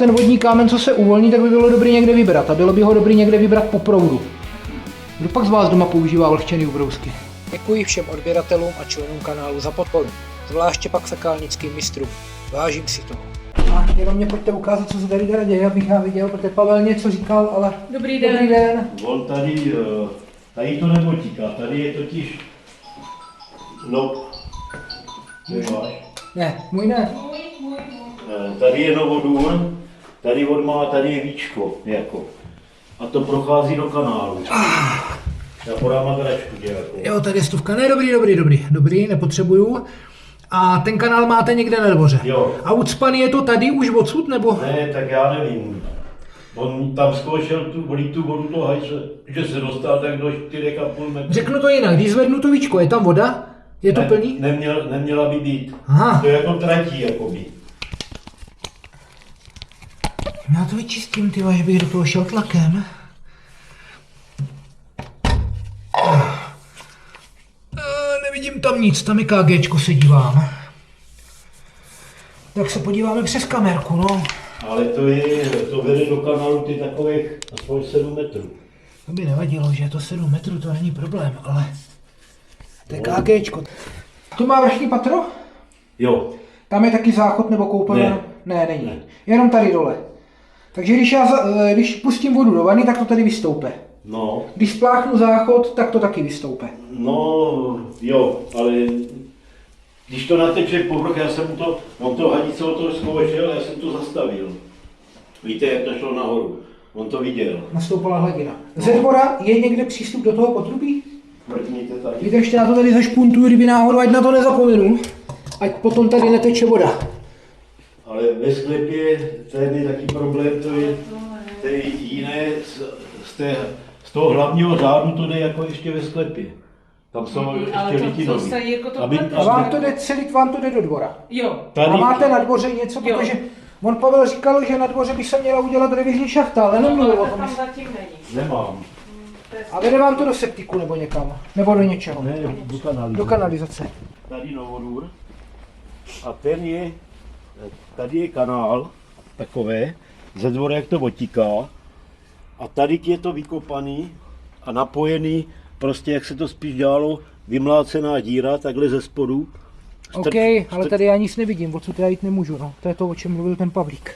ten vodní kámen, co se uvolní, tak by bylo dobrý někde vybrat. A bylo by ho dobrý někde vybrat po proudu. Kdo pak z vás doma používá vlhčený ubrousky? Děkuji všem odběratelům a členům kanálu za podporu. Zvláště pak fekálnickým mistrům. Vážím si toho. A jenom mě pojďte ukázat, co se tady děje, abych já viděl, protože Pavel něco říkal, ale... Dobrý den. Dobrý den. On tady to nepotíká, tady je totiž... No... Nemáš? Ne, můj ne. Tady je novodůr, tady on má, tady je víčko, jako. A to prochází do kanálu. Já podám matračku nějakou. Jo, tady je stovka. Ne, dobrý, nepotřebuju. A ten kanál máte někde na dvoře. Jo. A ucpaný je to tady už odsud, nebo? Ne, tak já nevím. On tam zkoušel tu vodu toho hajce, že se dostal tak do 4,5 metru. Řeknu to jinak, když zvednu to víčko, je tam voda? Je to plný? Neměla by být. Aha. To je jako tratí, jakoby. Já to vyčistím, ty že bych do toho šel tlakem. Nevidím tam nic, tam je KGčko, se dívám. Tak se podíváme přes kamerku, no. Ale to vede do kanálu ty takových aspoň 7 metrů. To by nevadilo, že je to 7 metrů, to není problém, ale... To je KGčko. To má vrchní patro? Jo. Tam je taky záchod nebo koupelna? Ne, není. Ne. Jenom tady dole. Takže když pustím vodu do vany, tak to tady vystoupe. No. Když spláchnu záchod, tak to taky vystoupe. No, jo, ale když to nateče povrch, on to hadice od toho zkoušel, já jsem to zastavil. Víte, jak to šlo nahoru? On to viděl. Nastoupala hladina. Ze dvora je někde přístup do toho potrubí? Mrkněte tady. Vydržte, já to tady zašpuntuju, kdyby náhodou, ať na to nezapomenu. Ať potom tady neteče voda. Ale ve sklepě, tady je taky problém, to je jiné, z toho hlavního řádu to jde jako ještě ve sklepě. Tam jsou ještě lidi noví. A vám to jde do dvora. Jo. Tady, A máte na dvoře něco, protože on Pavel říkal, že na dvoře by se měla udělat revizní šachta, ale nemluvil o tom. Tam zatím není. nemám. A vede vám to do septiku nebo někam? Nebo do něčeho? Ne, do kanalizace. Do kanalizace. Tady novodůr. A tady je kanál, takové, ze dvora jak to otíká. A tady je to vykopaný a napojený, prostě jak se to spíš dělalo, vymlácená díra, takhle ze spodu. OK, ale tady já nic nevidím, odsud já jít nemůžu, no. To je to, o čem mluvil ten Pavlík.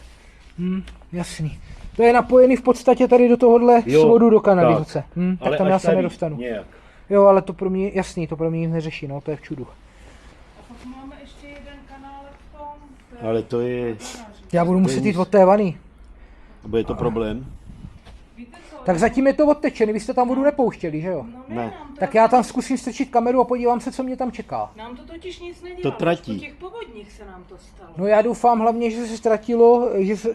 Jasný. To je napojený v podstatě tady do tohohle svodu do kanalizace. Tak tam já se nedostanu. Nějak. Jo, ale to pro mě, jasný, to pro mě nic neřeší, no, to je v čudu. A pak máme ještě jeden kanál v tom. Ale to je... Já budu muset jít od té vany. Bude to problém? Víte co? Tak zatím je to odtečený, vy jste tam vodu nepouštěli, že jo? No Ne. Tak já tam zkusím strčit kameru a podívám se, co mě tam čeká. Nám to totiž nic nedělá. To tratí. Po těch povodních se nám to stalo. No já doufám hlavně, že se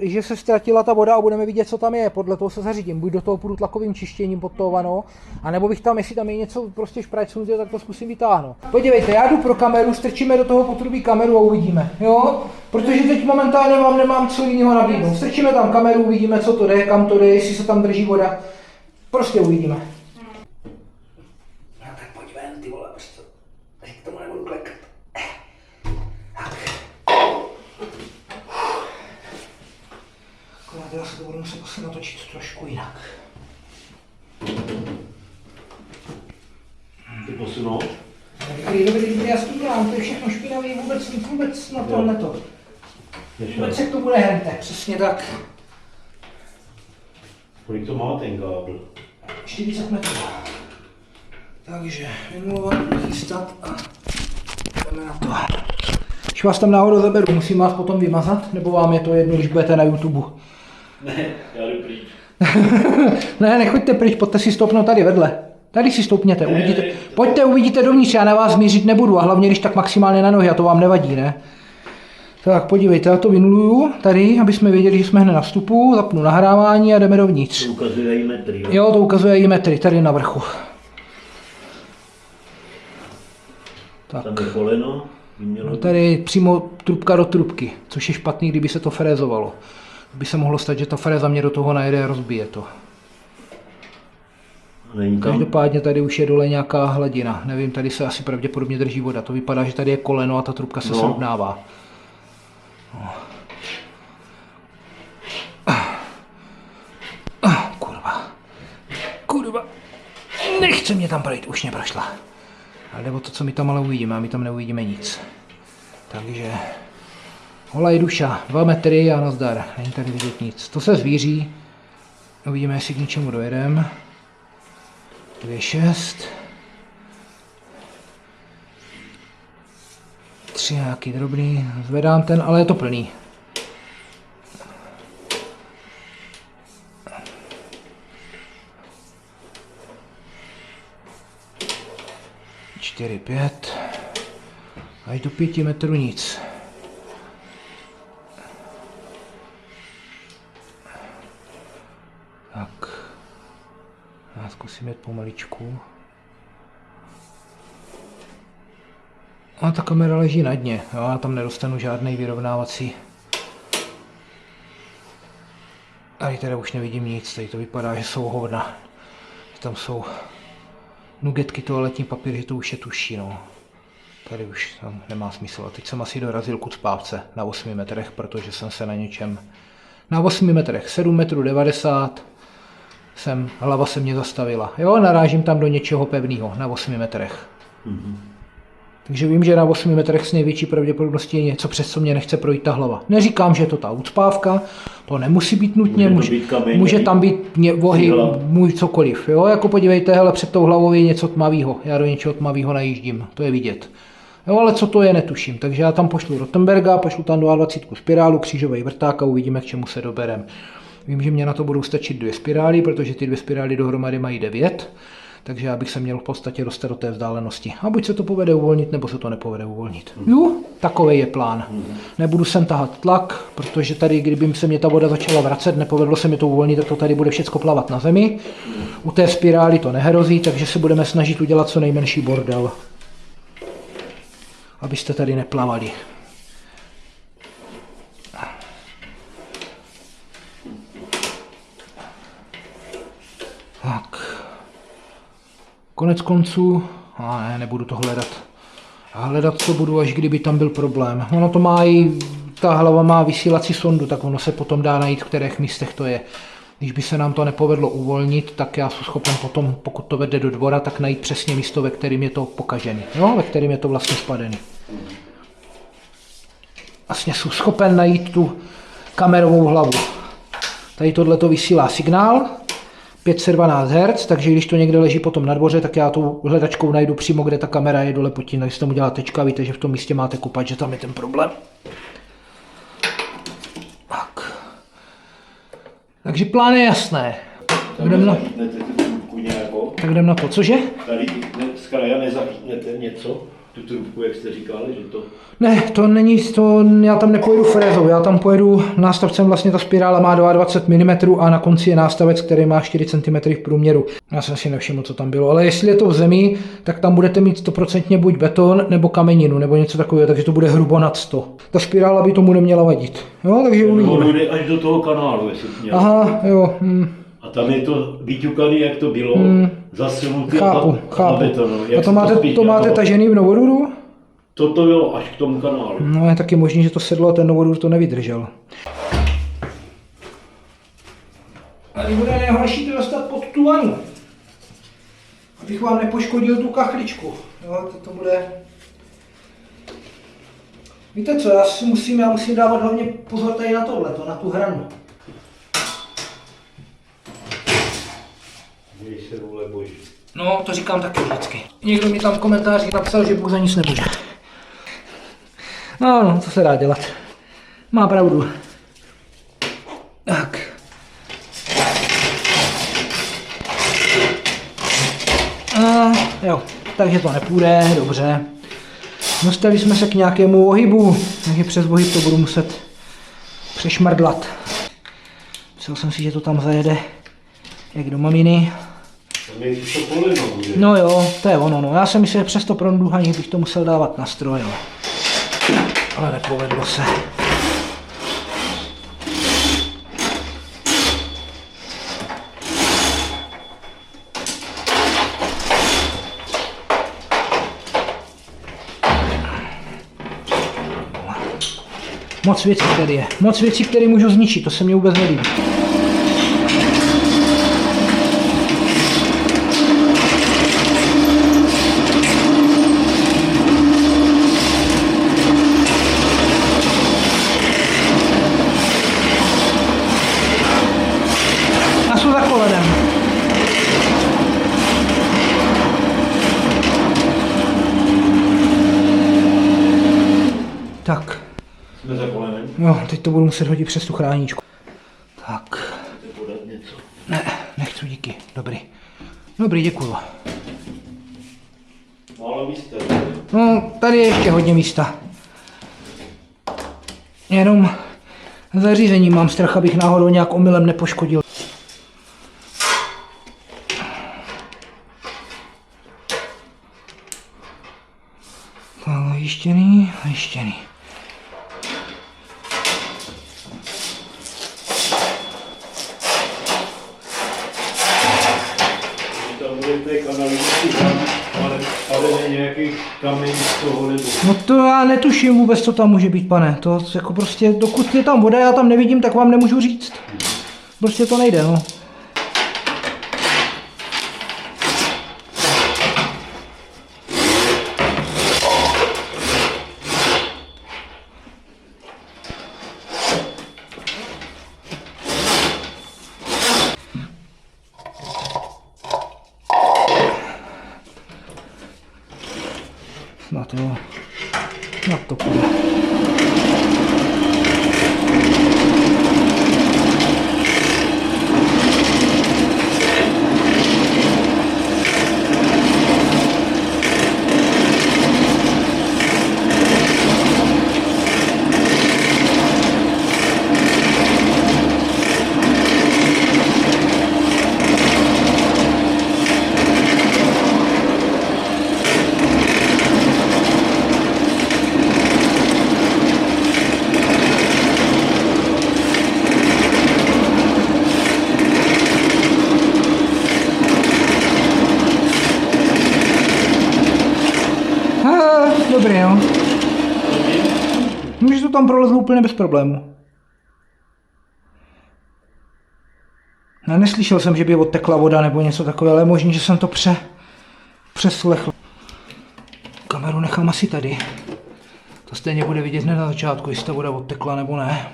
že se ztratila ta voda a budeme vidět, co tam je. Podle toho se zařídím. Buď do toho půjdu tlakovým čištěním pod to vano, anebo bych tam, jestli tam je něco prostě šprajcnutě, tak to zkusím vytáhnout. Podívejte, já jdu pro kameru, strčíme do toho potrubí kameru a uvidíme. Jo? Protože teď momentálně vám nemám co jiného nabídnout. Strčíme tam kameru, uvidíme, co to jde, kam to jde, jestli se tam drží voda. Prostě uvidíme. No tak pojď ven, ty vole, prostě. Teď k tomu nebudu klekat. Akorát já se to budu muset asi natočit trošku jinak. Ty posunout? Dobrý, já stíkám, to je všechno špinavý, vůbec na tohle to. Vůbec se k tomu nehrňte, přesně tak. Kolik to má ten kábel? 40 metrů. Takže vymluvat, chystat a jdeme na to. Když vás tam náhodou zaberu, musím vás potom vymazat, nebo vám je to jedno, když budete na YouTube? Ne, já jdu pryč. Ne, nechoďte pryč, pojďte si stoupnout tady vedle. Tady si stoupněte, uvidíte. Pojďte, uvidíte dovnitř, já na vás mířit nebudu a hlavně když tak maximálně na nohy a to vám nevadí, ne? Tak podívejte, já to vynuluju tady, aby jsme věděli, že jsme hned na vstupu, zapnu nahrávání a jdeme dovnitř. To ukazuje i metry, jo? Jo, to ukazuje i metry, tady na vrchu. Tak. Tam je koleno. No tady přímo trubka do trubky, což je špatný, kdyby se to frézovalo. By se mohlo stát, že ta fréza mě do toho najede a rozbije to. Každopádně tady už je dole nějaká hladina. Nevím, tady se asi pravděpodobně drží voda. To vypadá, že tady je koleno a ta trubka se srovnává. No. kurva. Nechce mě tam projít, už mě prošla. Ale nebo to, co my tam ale uvidíme, a my tam neuvidíme nic. Takže holej duša, 2 metry a nazdar, není tady vidět nic. To se zvíří, uvidíme, jestli k něčemu dojedeme. 2,6. 3 nějaký drobný, zvedám ten, ale je to plný. Čtyři, 5. Až do 5 metrů nic. Tak. Já zkusím jet pomaličku. A ta kamera leží na dně, jo, já tam nedostanu žádný vyrovnávací. Tady teda už nevidím nic, tady to vypadá, že jsou hovna. Tam jsou nugetky, toaletní papír, že to už je tuší, no. Tady už tam nemá smysl. A teď jsem asi dorazil k ucpávce na 8 metrech, protože jsem se na něčem... Na 8 metrech, 7 metrů 90, hlava se mě zastavila. Jo, narážím tam do něčeho pevného na 8 metrech. Takže vím, že na 8 metrech s největší pravděpodobností je něco, přes co mě nechce projít ta hlava. Neříkám, že je to ta ucpávka, to nemusí být nutně, může tam být vohy, můj cokoliv. Jo? Jako podívejte, hele, před tou hlavou je něco tmavého, já do něčeho tmavého najíždím, to je vidět. Jo, ale co to je, netuším, takže já tam pošlu Rottenberga, pošlu tam 22 spirálu, křížový vrták a uvidíme, k čemu se doberem. Vím, že mě na to budou stačit 2 spirály, protože ty 2 spirály dohromady mají 9. Takže já bych se měl v podstatě dostat do té vzdálenosti. A buď se to povede uvolnit, nebo se to nepovede uvolnit. Jo, takový je plán. Nebudu sem tahat tlak, protože tady, kdyby se mě ta voda začala vracet, nepovedlo se mi to uvolnit, tak to tady bude všechno plavat na zemi. U té spirály to nehrozí, takže se budeme snažit udělat co nejmenší bordel. Abyste tady neplavali. Tak. Konec konců, ne, nebudu to hledat. A hledat to budu, až kdyby tam byl problém. Ono to má i, ta hlava má vysílací sondu, tak ono se potom dá najít, v kterých místech to je. Když by se nám to nepovedlo uvolnit, tak já jsem schopen potom, pokud to vede do dvora, tak najít přesně místo, ve kterém je to pokažený. Jo, ve kterém je to vlastně spadený. Vlastně jsem schopen najít tu kamerovou hlavu. Tady tohle to vysílá signál. 512 Hz, takže když to někde leží potom na dvoře, tak já tou hledačkou najdu přímo, kde ta kamera je dole pod tím, když tomu dělá tečka, víte, že v tom místě máte kupat, že tam je ten problém. Tak. Takže plán je jasné. Tak jdem na to, cože? Tady z kraja nezachytnete něco? Tu trubku, jak jste říkali, že to... Ne, to není, já tam nepojedu frézou, já tam pojedu nástavcem, vlastně ta spirála má 22 mm a na konci je nástavec, který má 4 cm v průměru. Já jsem si nevšiml, co tam bylo, ale jestli je to v zemi, tak tam budete mít 100% buď beton, nebo kameninu, nebo něco takového, takže to bude hrubo nad 100. Ta spirála by tomu neměla vadit, jo, takže uvidíme. No, jde až do toho kanálu, jestli měl. Aha, jo. A tam je to vyťukaný, jak to bylo, zasunutý chápu. a betonu. A to máte tažený v novodudu? Toto jo, až k tomu kanálu. No je taky možný, že to sedlo a ten novodůr to nevydržel. Tady bude nejhorší to dostat pod tu vanu. Abych vám nepoškodil tu kachličku. Jo, to bude... Víte co, já musím dávat hlavně pozor tady na tohleto, na tu hranu. Měj se vůle boží. No, to říkám taky vždycky. Někdo mi tam v komentářích napsal, že Bůh za nic nemůže. No, co se dá dělat. Má pravdu. Tak. Jo, takže to nepůjde, dobře. Dostali jsme se k nějakému ohybu, takže přes ohyb to budu muset přešmrdlat. Myslel jsem si, že to tam zajede jak do maminy. No jo, to je ono, no. Já jsem myslel, že přes to pronduhaní bych to musel dávat na stroj, no. Ale nepovedlo se. Moc věcí tady je. Moc věcí, které můžu zničit, to se mě vůbec nelíbí. kolenem. Tak. Jsme za kolenem. Jo, teď to budu muset hodit přes tu chráničku. Tak. Chci podat něco. Ne, nechci, díky. Dobrý. Dobrý, děkuju. Málo místa. No, tady je ještě hodně místa. Jenom zařízení mám strach, abych náhodou nějak omylem nepoškodil. Zajištěný, zajištěný. Tam bude v té kanalizaci ale nějaký kameň z toho nebo... No to já netuším vůbec, co tam může být, pane. To jako prostě, dokud je tam voda, já tam nevidím, tak vám nemůžu říct. Prostě to nejde, no. Snad jo. Snad to půjde. Dobrý, jo. Můžeš to tam prolezl úplně bez problému. No, neslyšel jsem, že by odtekla voda nebo něco takového, ale možná, že jsem to přeslechl. Kameru nechám asi tady. To stejně bude vidět hned na začátku, jestli ta voda odtekla nebo ne.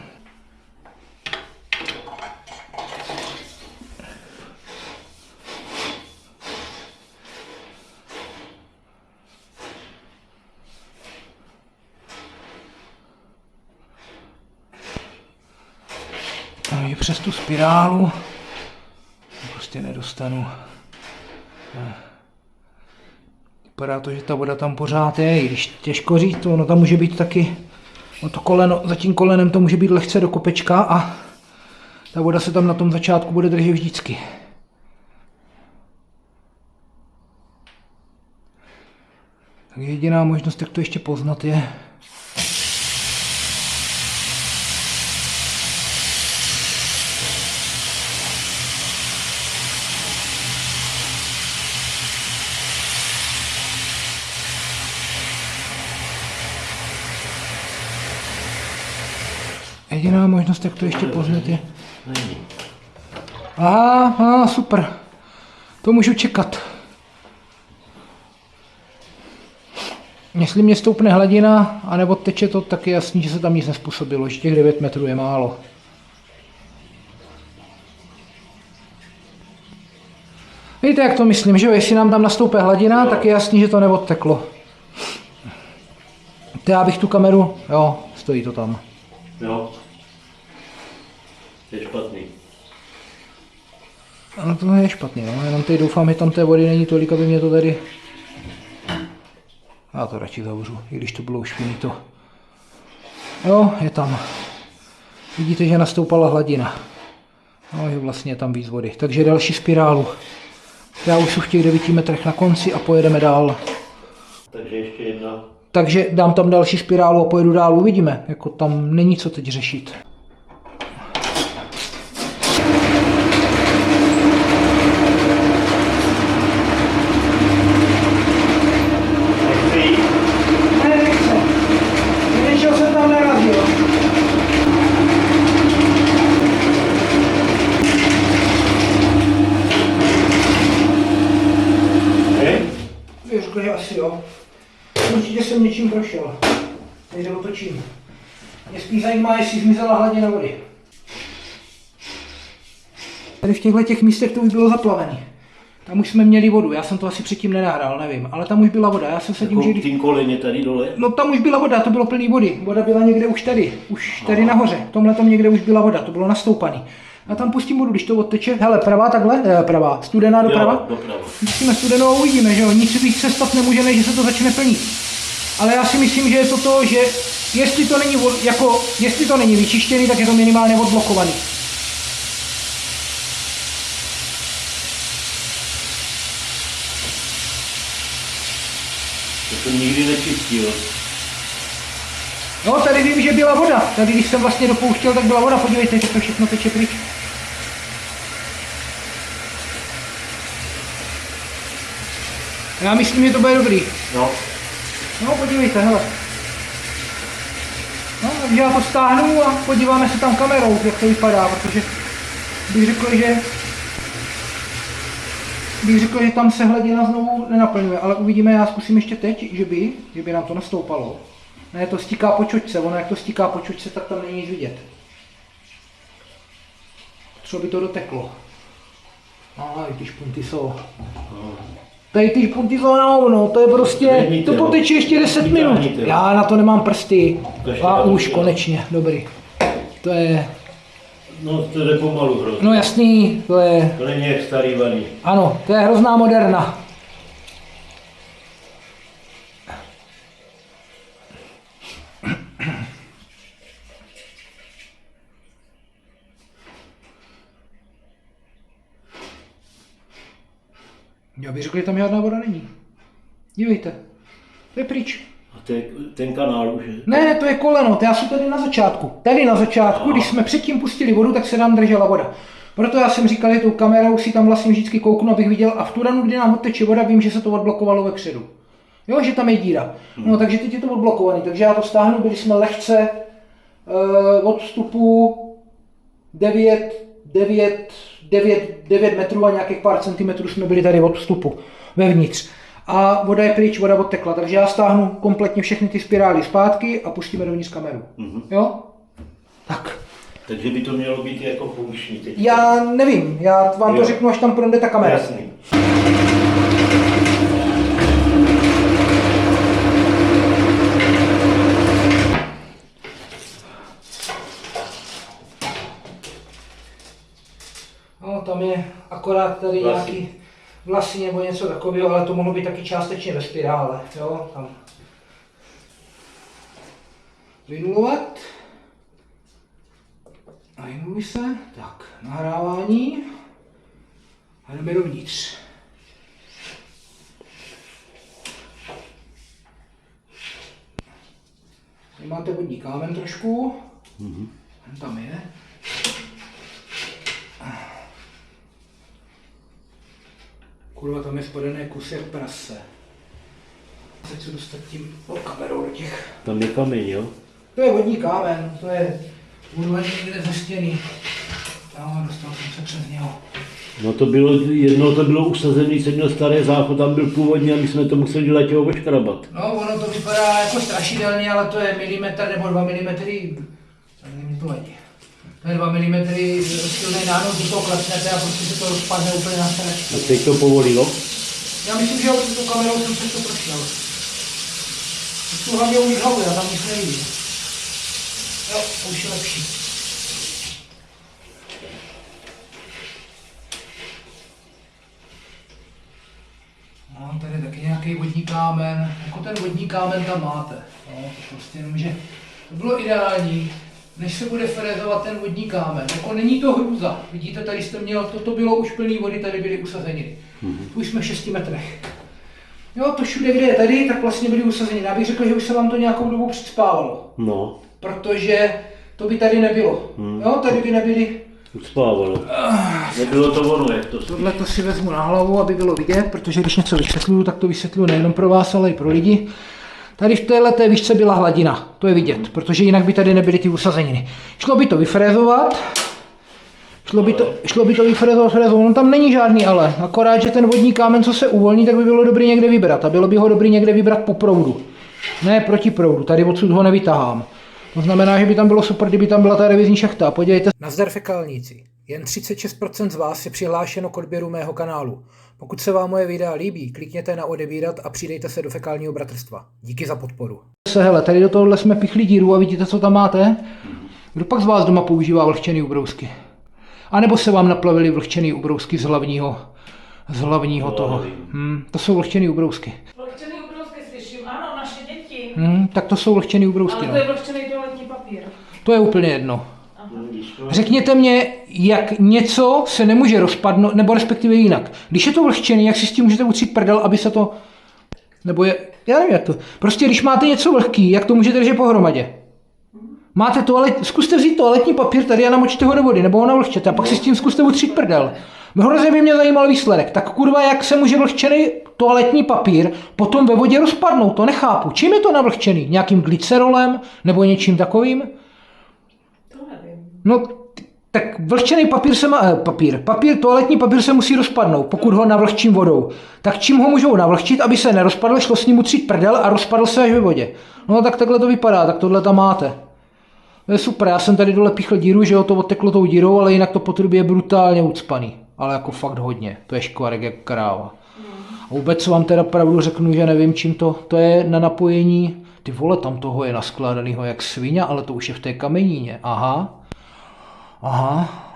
Takže přes tu spirálu prostě nedostanu. Vypadá to, že ta voda tam pořád je, i když těžko říct, ono tam může být taky, no to koleno, za tím kolenem to může být lehce do kopečka a ta voda se tam na tom začátku bude držet vždycky. Takže jediná možnost, jak to ještě poznat, je jediná možnost, jak to ještě poznat, je... Aha, super. To můžu čekat. Jestli mě stoupne hladina, anebo teče to, tak je jasný, že se tam nic nezpůsobilo, že těch 9 metrů je málo. Víte, jak to myslím, že jo? Jestli nám tam nastoupí hladina, tak je jasný, že to neodteklo. To já bych tu kameru, jo, stojí to tam. Jo. Je špatný. No to je špatný, no. Jenom teď doufám, že tam té vody není tolik, aby mě to tady... Já to radši zavřu, i když to bylo už finito. Jo, je tam. Vidíte, že nastoupala hladina. No, že vlastně je tam víc vody. Takže další spirálu. Já už jsem v těch 9 metrech na konci a pojedeme dál. Takže ještě jedna. Takže dám tam další spirálu a pojedu dál, uvidíme. Jako tam není co teď řešit. Řekl, že asi jo. Určitě jsem něčím prošel. Takže otočím. Mě spíš zajímá, jestli zmizela hladina vody. Tady v těchto těch místech to už bylo zaplavené. Tam už jsme měli vodu, já jsem to asi předtím nenahrál, nevím, ale tam už byla voda, já jsem se tím, Jako tím koleně tady dole? No tam už byla voda, to bylo plný vody, voda byla někde už tady nahoře, v tomhle tom někde už byla voda, to bylo nastoupaný. A tam pustím vodu, když to odteče, hele, pravá takhle, pravá, studená doprava. Jo, doprava. Pustíme studenou a uvidíme, že jo, nic víc se stát nemůže, než že se to začne plnit. Ale já si myslím, že je to, že jestli to není vyčištěný, tak je to minimálně odblokovaný. To jsem nikdy nečistil. No, tady vím, že byla voda. Tady, když jsem vlastně dopouštěl, tak byla voda. Podívejte, že to všechno teče pryč. Já myslím, že to bude dobrý. No. No, podívejte, hele. No, takže já to stáhnu a podíváme se tam kamerou, jak to vypadá, protože bych řekl, že tam se hladina znovu nenaplňuje, ale uvidíme, já zkusím ještě teď, že by nám to nastoupalo. Ne, to stíká po čočce, ono jak to stíká po čočce, tak tam není nic vidět. Třeba by to doteklo. No, ty špunty jsou. Tady ty špunty jsou na hovno, to je prostě, to poteče ještě 10 minut. Já na to nemám prsty. A už konečně, dobrý. To je... No, to jde pomalu hrozně. No jasný, to je... To není jak starý vaný. Ano, to je hrozná moderna. Já bych řekl, že tam žádná voda není. Dívejte, to je pryč. A to je ten kanál už je? Ne, to je koleno, to já jsem tady na začátku. Tady na začátku, když jsme předtím pustili vodu, tak se nám držela voda. Proto já jsem říkal, že tou kamerou si tam vlastně vždycky kouknu, abych viděl a v tu ranu, kdy nám odteče voda, vím, že se to odblokovalo vepředu. Jo, že tam je díra. No, takže teď je to odblokovaný, takže já to stáhnu, byli jsme lehce od vstupu 9 metrů a nějakých pár centimetrů jsme byli tady od vstupu, vevnitř. A voda je pryč, voda odtekla, takže já stáhnu kompletně všechny ty spirály zpátky a pustíme dovnitř kameru. Jo? Tak. Takže by to mělo být jako funkční teď. Já nevím, já vám to řeknu, až tam projde ta kamera. Jasný. No, tam je akorát tady nějaký vlasy nebo něco takového, ale to mohlo být taky částečně ve spirále. Jo, tam. Vynulovat. Vynuluj se. Tak, nahrávání. A jdeme dovnitř. Tady máte vodní kámen trošku. Tam je. Kurva, tam je spodené kusy jak prase. Teď se dostat tím kamerou do těch. Tam je kameň, jo? To je vodní kámen, to je urvaný někde ze stěny. No, dostal jsem se přes něho. No to bylo, jednou to bylo usazený, jsem měl starý záchod, tam byl původně a my jsme to museli letěho oškrabat. No, ono to vypadá jako strašidelně, ale to je milimetr nebo 2 mm. Tak mi to vadí. To je 2 mm silný nános, do toho klepnete a prostě se to rozpadne úplně na sračku. A teď to povolilo? Já myslím, že s tou kamerou jsem se to prošel. Tu hlavně umí hlavu, já tam nic nevidím. Jo, to už je lepší. No, tady je taky nějaký vodní kámen, jako ten vodní kámen tam máte. No, to prostě jenom, že to bylo ideální, než se bude frezovat ten vodní kámen. Jako není to hrůza, vidíte, tady jste měl, toto bylo už plný vody, tady byly usazeniny. Tu už jsme v 6 metrech. Jo, to všude, kde je tady, tak vlastně byly usazeny. Já bych řekl, že už se vám to nějakou dobu předspávalo. No. Protože to by tady nebylo. Jo, tady by nebyly. Uspávalo. Nebylo to ono, jak to. Tohle to si vezmu na hlavu, aby bylo vidět, protože když něco vysvětluju, tak to vysvětluju nejenom pro vás, ale i pro lidi. Tady v této výšce byla hladina, to je vidět, protože jinak by tady nebyly ty usazeniny. Šlo by to vyfrézovat. Šlo by to vyfrézovat, no tam není žádný ale, akorát, že ten vodní kámen, co se uvolní, tak by bylo dobrý někde vybrat a bylo by ho dobrý někde vybrat po proudu, ne proti proudu, tady odsud ho nevytahám. To znamená, že by tam bylo super, kdyby tam byla ta revizní šachta, podívejte. Nazdar fekalníci. Jen 36% z vás je přihlášeno k odběru mého kanálu. Pokud se vám moje videa líbí, klikněte na odebírat a přidejte se do Fekálního bratrstva. Díky za podporu. Hele, tady do tohohle jsme pichli díru a vidíte, co tam máte? Kdo pak z vás doma používá vlhčený ubrousky? A nebo se vám naplavili vlhčený ubrousky z hlavního toho? To jsou vlhčený ubrousky. Vlhčený ubrousky slyším, ano, naše děti. Tak to jsou vlhčený ubrousky. Ale to je vlhčený toaletní papír. To je úplně jedno. Řekněte mě, jak něco se nemůže rozpadnout, nebo respektive jinak. Když je to vlhčený, jak si s tím můžete utřít prdel, aby se to... Nebo je... Já nevím jak to... Prostě když máte něco vlhký, jak to můžete držet pohromadě? Máte zkuste vzít toaletní papír tady a namočte ho do vody, nebo ho navlhčete a pak si s tím zkuste utřít prdel. Hrozně by mě zajímal výsledek. Tak kurva, jak se může vlhčený toaletní papír potom ve vodě rozpadnout, to nechápu. Čím je to navlhčený? Nějakým glycerolem nebo něčím takovým? To nevím. No, tak vlhčený toaletní papír se musí rozpadnout, pokud ho navlhčím vodou. Tak čím ho můžou navlhčit, aby se nerozpadl, šlo s ním utřít prdel a rozpadl se až ve vodě. No tak takhle to vypadá, tak tohle tam máte. To je super, já jsem tady dole pichl díru, že jo, to odteklo tou dírou, ale jinak to potrubí je brutálně ucpaný. Ale jako fakt hodně, to je škvarek jak kráva. A vůbec vám teda pravdu řeknu, že nevím čím to je na napojení. Ty vole, tam toho je naskládanýho jak svině, ale to už je v té kamenině. Aha,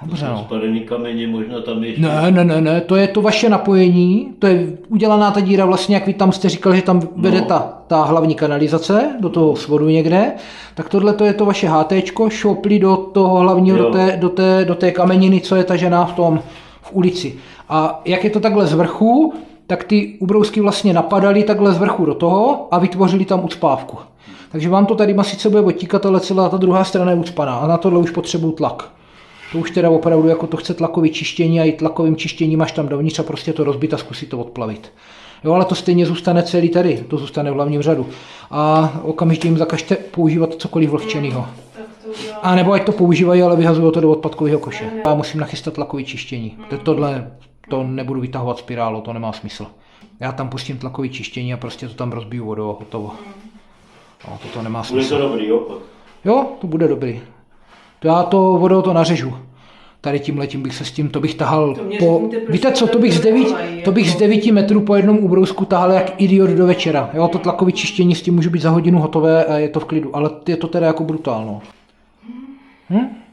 dobře no. Spadený kameně, možná tam ještě... Ne, to je to vaše napojení, to je udělaná ta díra vlastně, jak vy tam jste říkal, že tam vede ta hlavní kanalizace, do toho svodu někde, tak tohle to je to vaše HTčko, šoupli do toho hlavního, do té kameniny, co je tažená v ulici. A jak je to takhle z vrchu, tak ty ubrousky vlastně napadaly takhle z vrchu do toho a vytvořili tam ucpávku. Takže vám to tady sice bude odtíkat, ale celá ta druhá strana je ucpaná a na tohle už potřebuju tlak. To už teda opravdu jako to chce tlakový čištění a i tlakovým čištěním až tam dovnitř a prostě to rozbit a zkusit to odplavit. Jo, ale to stejně zůstane celý tady, to zůstane v hlavním řadu. A okamžitě jim zakažte používat cokoliv vlhčenýho. A nebo ať to používají, ale vyhazují to do odpadkového koše. Já musím nachystat tlakový čištění. Tohle to nebudu vytahovat spirálu, to nemá smysl. Já tam pustím tlakový čištění a prostě to tam rozbiju vodou a hotovo. No, to nemá smysl. Bude to dobrý, jo? Jo, to bude dobrý. Já to vodou to nařežu. Tady tímhletím bych se s tím, to bych tahal víte co, to bych z 9 metrů po jednom ubrousku tahal jak idiot do večera. Jo, to tlakový čištění s tím může být za hodinu hotové a je to v klidu, ale je to teda jako brutálno.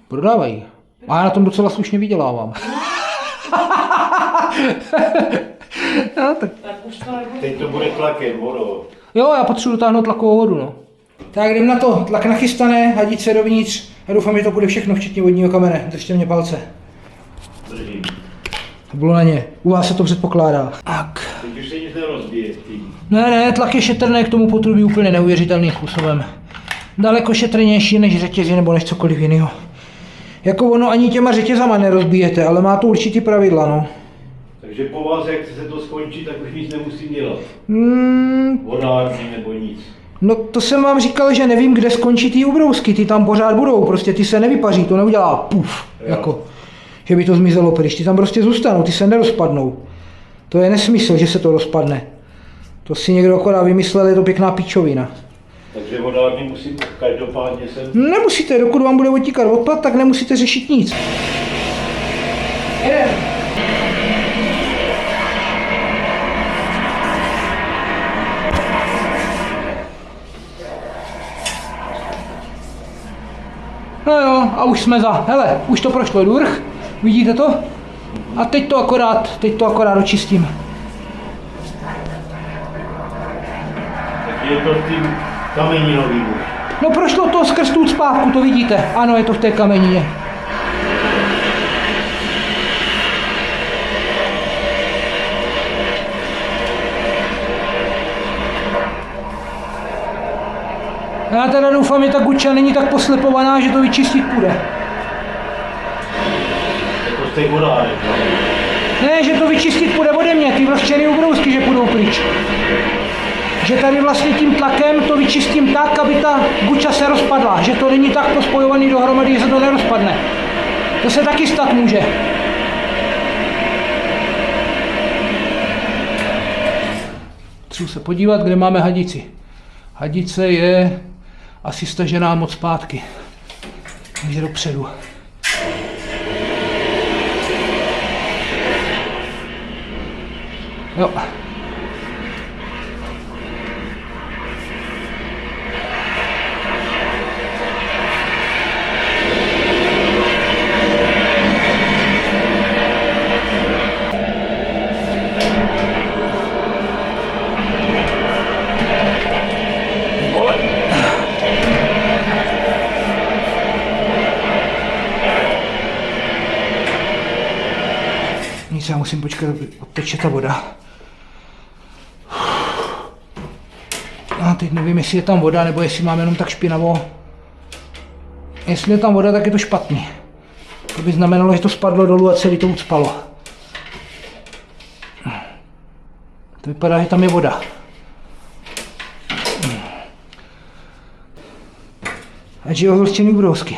Prodávají. A já na tom docela slušně vydělávám. No, tak. Teď to bude tlakem, vodou. Jo, já potřebuji dotáhnout tlakovou vodu, no. Tak jdem na to, tlak nachystané, hadice dovnitř. Já doufám, že to bude všechno, včetně vodního kamene. Držte mě palce. Držím. To bylo na ně. U vás se to předpokládá. Tak. Teď už se nic nerozbije. Ne, tlak je šetrný, k tomu potrubí úplně neuvěřitelným způsobem. Daleko šetrnější než řetězy nebo než cokoliv jiného. Jako ono ani těma řetězama nerozbijete, ale má to určitý pravidla, no. Takže po vás, jak se to skončí, tak už nic nemusím dělat. Vodárny nebo nic. No to jsem vám říkal, že nevím, kde skončí ty ubrousky, ty tam pořád budou, prostě ty se nevypaří, to neudělá puf, jako, že by to zmizelo pryč, ty tam prostě zůstanou, ty se nerozpadnou. To je nesmysl, že se to rozpadne. To si někdo akorát vymyslel, je to pěkná píčovina. Takže vodárny musím každopádně sem... Nemusíte, dokud vám bude odtíkat odpad, tak nemusíte řešit nic. Jeden. No jo, a už jsme hele, už to prošlo durch, vidíte to? A teď to akorát očistím. Tak je to v tím kameninovým. No prošlo to skrz tu ucpávku, to vidíte, ano, je to v té kamenině. Já teda doufám, že ta guča není tak poslepovaná, že to vyčistit půjde. Jako z té vodárek, Ne, že to vyčistit půjde ode mě, ty vlhčený ubrousky, že půjdou pryč. Že tady vlastně tím tlakem to vyčistím tak, aby ta guča se rozpadla, že to není tak pospojovaný dohromady, že se to nerozpadne. To se taky stát může. Chci se podívat, kde máme hadici. Hadice je asi stažená moc zpátky. Takže dopředu. Jo. Nic, já musím počkat, aby odteče ta voda. A teď nevím, jestli je tam voda, nebo jestli mám jenom tak špinavo. Jestli je tam voda, tak je to špatný. To by znamenalo, že to spadlo dolů a celý to ucpalo. To vypadá, že tam je voda. A že jo, vlhčený ubrousky.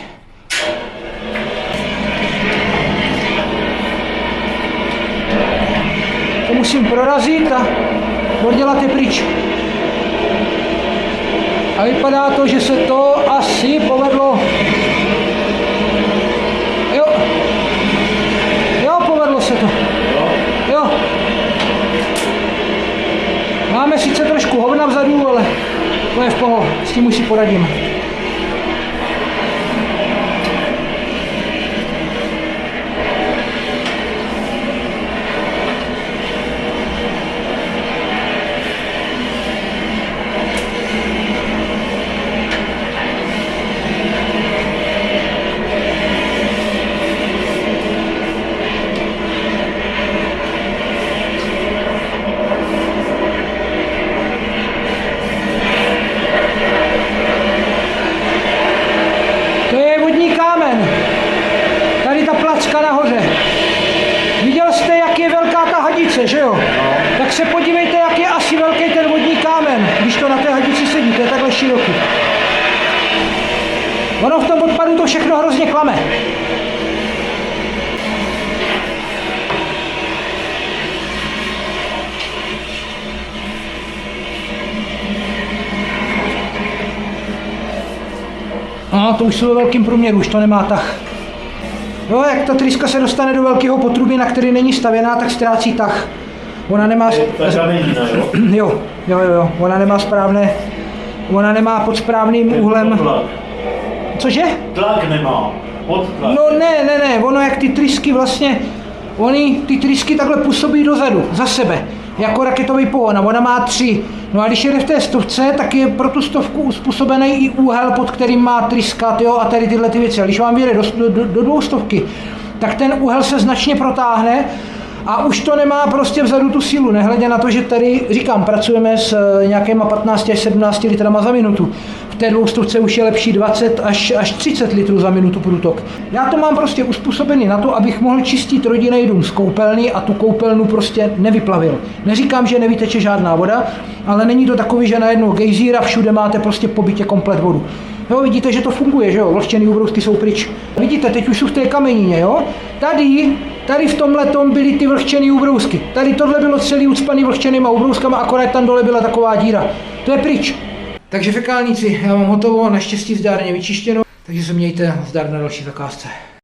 To musím prorazit a oddělat je pryč. A vypadá to, že se to asi povedlo. Jo. Jo, povedlo se to. Jo. Máme sice trošku hovna vzadu, ale to je v pohodě. S tím už si poradíme. Že jo? No. Tak se podívejte, jak je asi velký ten vodní kámen, když to na té hadici sedí, to je takhle široký. Ono v tom odpadu to všechno hrozně klame. No, to už jsou ve velkým průměru, už to nemá tah. Jo, jak ta tryska se dostane do velkého potrubí, na který není stavěná, tak ztrácí tah. Ona nemá... Jo, ona nemá správné... Ona nemá pod správným úhlem... Cože? Tlak nemá, podtlak. No ne, ono jak ty trysky vlastně... Ty trysky takhle působí dozadu, za sebe, jako raketový pohon a ona má 3. No a když jede v té stovce, tak je pro tu stovku uspůsobený i úhel, pod kterým má tryskat, jo, a tady tyhle ty věci. A když vám vyjede do 200, tak ten úhel se značně protáhne a už to nemá prostě vzadu tu sílu, nehledě na to, že tady, říkám, pracujeme s nějakýma 15 až 17 litrama za minutu. V té 200 už je lepší 20 až 30 litrů za minutu průtok. Já to mám prostě uspůsobený na to, abych mohl čistit rodinný dům z koupelny a tu koupelnu prostě nevyplavil. Neříkám, že nevyteče žádná voda, ale není to takový, že najednou gejzír a všude máte prostě po bytě komplet vodu. Jo, vidíte, že to funguje, že jo, vlhčený ubrousky jsou pryč. Vidíte, teď už jsou v té kamenině, jo. Tady v tomhletom byly ty vlhčený ubrousky. Tady tohle bylo celý ucpaný vlhčenýma ubrouskama, akorát tam dole byla taková díra. To je pryč. Takže fekálníci, já mám hotovo, naštěstí zdárně vyčištěno, takže se mějte, zdar na další zakázce.